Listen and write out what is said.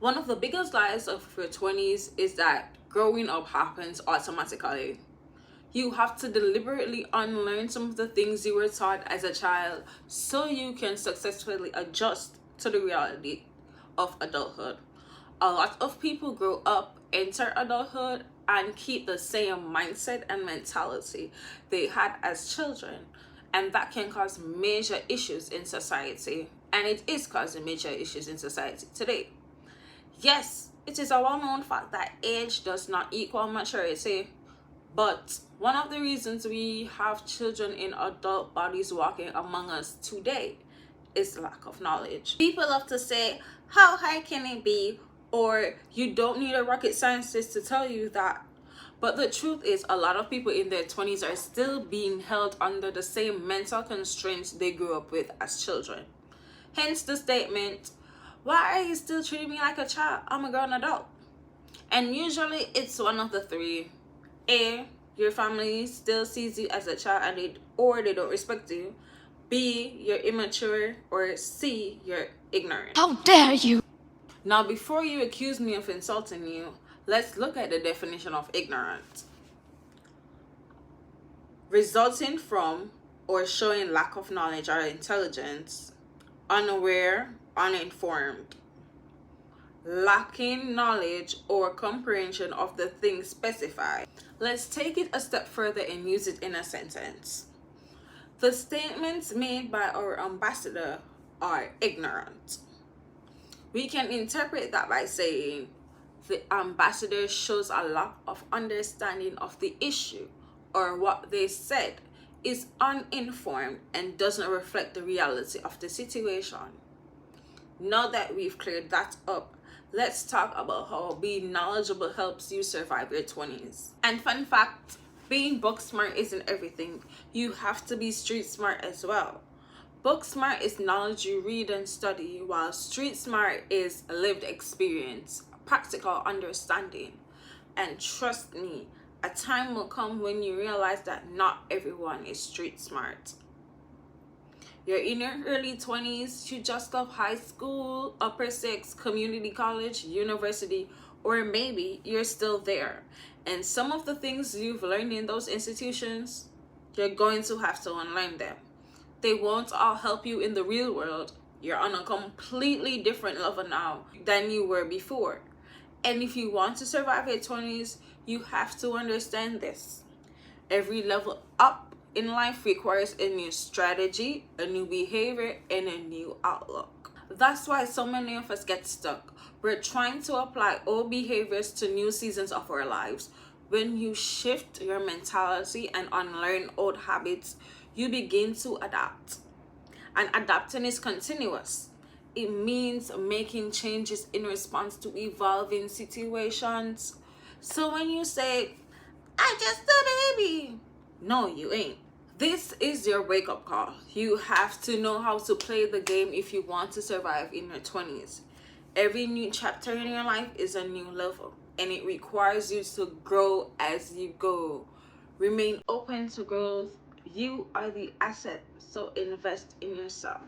One of the biggest lies of your 20s is that growing up happens automatically. You have to deliberately unlearn some of the things you were taught as a child so you can successfully adjust to the reality of adulthood. A lot of people grow up, enter adulthood, and keep the same mindset and mentality they had as children. And that can cause major issues in society. And it is causing major issues in society today. Yes, it is a well-known fact that age does not equal maturity, but one of the reasons we have children in adult bodies walking among us today is lack of knowledge. People love to say, how high can it be? Or you don't need a rocket scientist to tell you that. But the truth is, a lot of people in their 20s are still being held under the same mental constraints they grew up with as children. Hence the statement, why are you still treating me like a child? I'm a grown adult. And usually it's one of the three. A, your family still sees you as a child or they don't respect you. B, you're immature. Or C, you're ignorant. How dare you! Now, before you accuse me of insulting you, let's look at the definition of ignorant. Resulting from or showing lack of knowledge or intelligence, unaware, uninformed, lacking knowledge or comprehension of the thing specified. Let's take it a step further and use it in a sentence. The statements made by our ambassador are ignorant. We can interpret that by saying the ambassador shows a lack of understanding of the issue, or what they said is uninformed and doesn't reflect the reality of the situation. Now that we've cleared that up, let's talk about how being knowledgeable helps you survive your 20s. And fun fact, being book smart isn't everything. You have to be street smart as well. Book smart is knowledge you read and study, while street smart is lived experience, practical understanding. And trust me, a time will come when you realize that not everyone is street smart. You're in your early 20s, you just left high school, upper six, community college, university, or maybe you're still there. And some of the things you've learned in those institutions, you're going to have to unlearn them. They won't all help you in the real world. You're on a completely different level now than you were before. And if you want to survive your 20s, you have to understand this. Every level up in life requires a new strategy, a new behavior, and a new outlook. That's why so many of us get stuck. We're trying to apply old behaviors to new seasons of our lives. When you shift your mentality and unlearn old habits, you begin to adapt. And adapting is continuous. It means making changes in response to evolving situations. So when you say, I just a baby, no, you ain't. This is your wake-up call. You have to know how to play the game if you want to survive in your 20s. Every new chapter in your life is a new level, and it requires you to grow as you go. Remain open to growth. You are the asset, so invest in yourself.